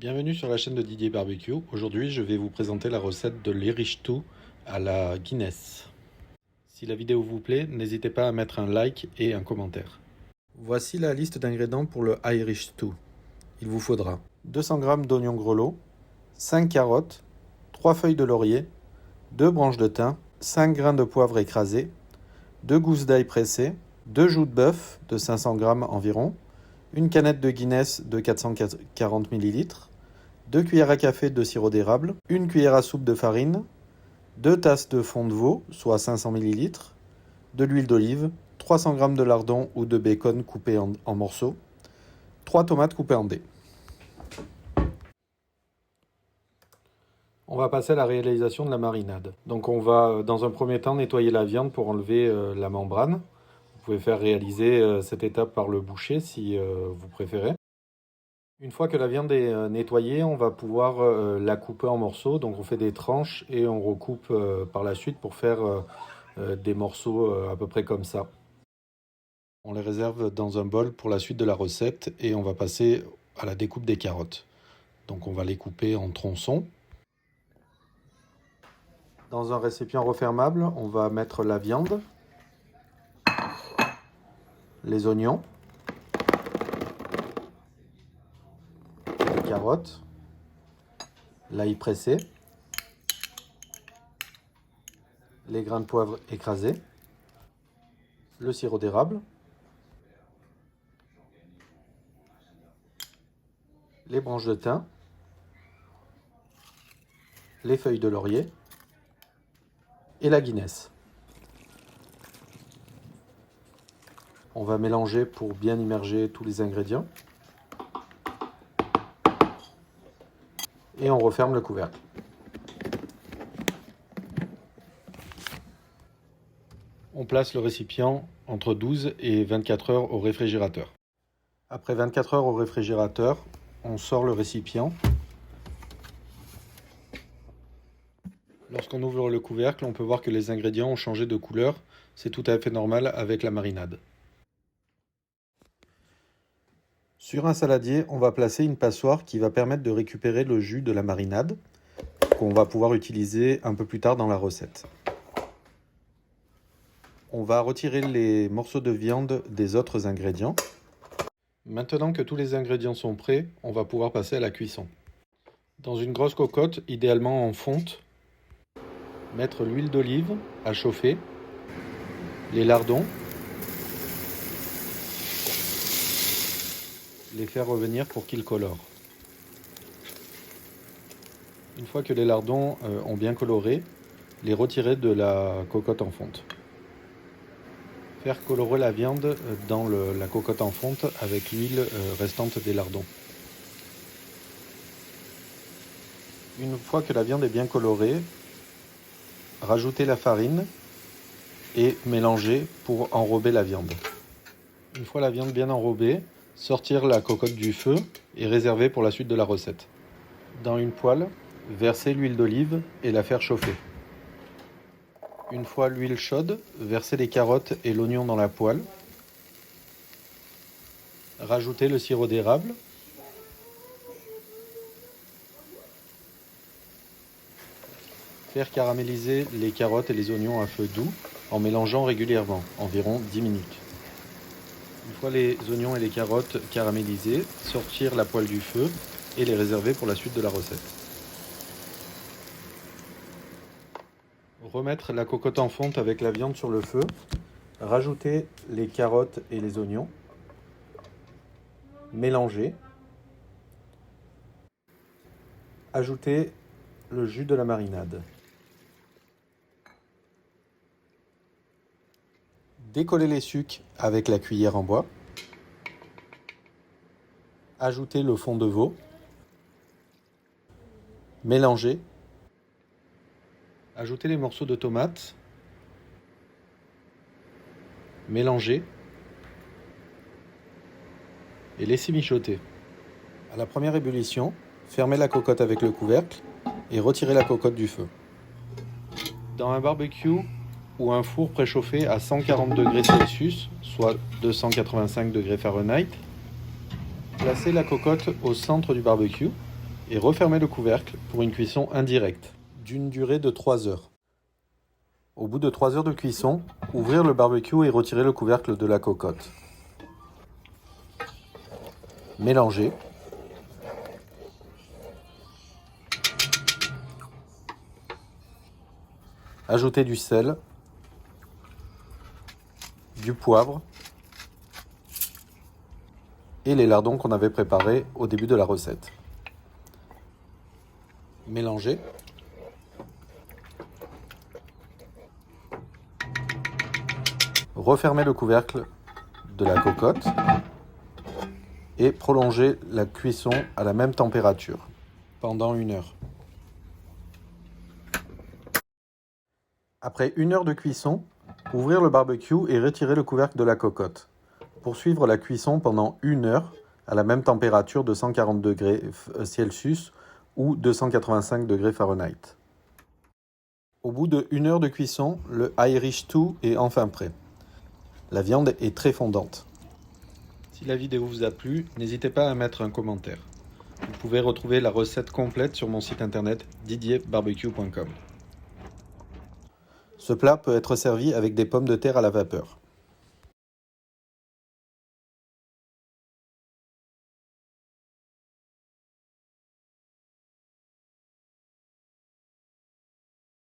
Bienvenue sur la chaîne de Didier Barbecue. Aujourd'hui, je vais vous présenter la recette de l'Irish Stew à la Guinness. Si la vidéo vous plaît, n'hésitez pas à mettre un like et un commentaire. Voici la liste d'ingrédients pour le Irish Stew. Il vous faudra 200 g d'oignons grelots, 5 carottes, 3 feuilles de laurier, 2 branches de thym, 5 grains de poivre écrasés, 2 gousses d'ail pressées, 2 joues de bœuf de 500 g environ, une canette de Guinness de 440 ml, 2 cuillères à café de sirop d'érable, une cuillère à soupe de farine, 2 tasses de fond de veau, soit 500 ml, de l'huile d'olive, 300 g de lardon ou de bacon coupé en morceaux, 3 tomates coupées en dés. On va passer à la réalisation de la marinade. Donc on va dans un premier temps nettoyer la viande pour enlever la membrane. Vous pouvez faire réaliser cette étape par le boucher si vous préférez. Une fois que la viande est nettoyée, on va pouvoir la couper en morceaux. Donc on fait des tranches et on recoupe par la suite pour faire des morceaux à peu près comme ça. On les réserve dans un bol pour la suite de la recette et on va passer à la découpe des carottes. Donc on va les couper en tronçons. Dans un récipient refermable, on va mettre la viande, les oignons, les carottes, l'ail pressé, les grains de poivre écrasés, le sirop d'érable, les branches de thym, les feuilles de laurier et la Guinness. On va mélanger pour bien immerger tous les ingrédients. Et on referme le couvercle. On place le récipient entre 12 et 24 heures au réfrigérateur. Après 24 heures au réfrigérateur, on sort le récipient. Lorsqu'on ouvre le couvercle, on peut voir que les ingrédients ont changé de couleur. C'est tout à fait normal avec la marinade. Sur un saladier, on va placer une passoire qui va permettre de récupérer le jus de la marinade qu'on va pouvoir utiliser un peu plus tard dans la recette. On va retirer les morceaux de viande des autres ingrédients. Maintenant que tous les ingrédients sont prêts, on va pouvoir passer à la cuisson. Dans une grosse cocotte, idéalement en fonte, mettre l'huile d'olive à chauffer, les lardons, les faire revenir pour qu'ils colorent. Une fois que les lardons ont bien coloré, les retirer de la cocotte en fonte. Faire colorer la viande dans la cocotte en fonte avec l'huile restante des lardons. Une fois que la viande est bien colorée, rajouter la farine et mélanger pour enrober la viande. Une fois la viande bien enrobée, sortir la cocotte du feu et réserver pour la suite de la recette. Dans une poêle, verser l'huile d'olive et la faire chauffer. Une fois l'huile chaude, verser les carottes et l'oignon dans la poêle. Rajouter le sirop d'érable. Faire caraméliser les carottes et les oignons à feu doux en mélangeant régulièrement, environ 10 minutes. Une fois les oignons et les carottes caramélisés, sortir la poêle du feu et les réserver pour la suite de la recette. Remettre la cocotte en fonte avec la viande sur le feu, rajouter les carottes et les oignons, mélanger, ajouter le jus de la marinade. Décoller les sucs avec la cuillère en bois. Ajouter le fond de veau. Mélanger. Ajouter les morceaux de tomates. Mélanger. Et laisser mijoter. À la première ébullition, fermez la cocotte avec le couvercle et retirez la cocotte du feu. Dans un barbecue ou un four préchauffé à 140 degrés Celsius, soit 285 degrés Fahrenheit, placez la cocotte au centre du barbecue et refermez le couvercle pour une cuisson indirecte, d'une durée de 3 heures. Au bout de 3 heures de cuisson, ouvrir le barbecue et retirer le couvercle de la cocotte. Mélanger. Ajouter du sel, du poivre et les lardons qu'on avait préparés au début de la recette. Mélanger. Refermer le couvercle de la cocotte et prolonger la cuisson à la même température pendant 1 heure. Après 1 heure de cuisson, ouvrir le barbecue et retirer le couvercle de la cocotte. Poursuivre la cuisson pendant 1 heure à la même température de 140 degrés Celsius ou 285 degrés Fahrenheit. Au bout de 1 heure de cuisson, le Irish Stew est enfin prêt. La viande est très fondante. Si la vidéo vous a plu, n'hésitez pas à mettre un commentaire. Vous pouvez retrouver la recette complète sur mon site internet didierbarbecue.com. Ce plat peut être servi avec des pommes de terre à la vapeur.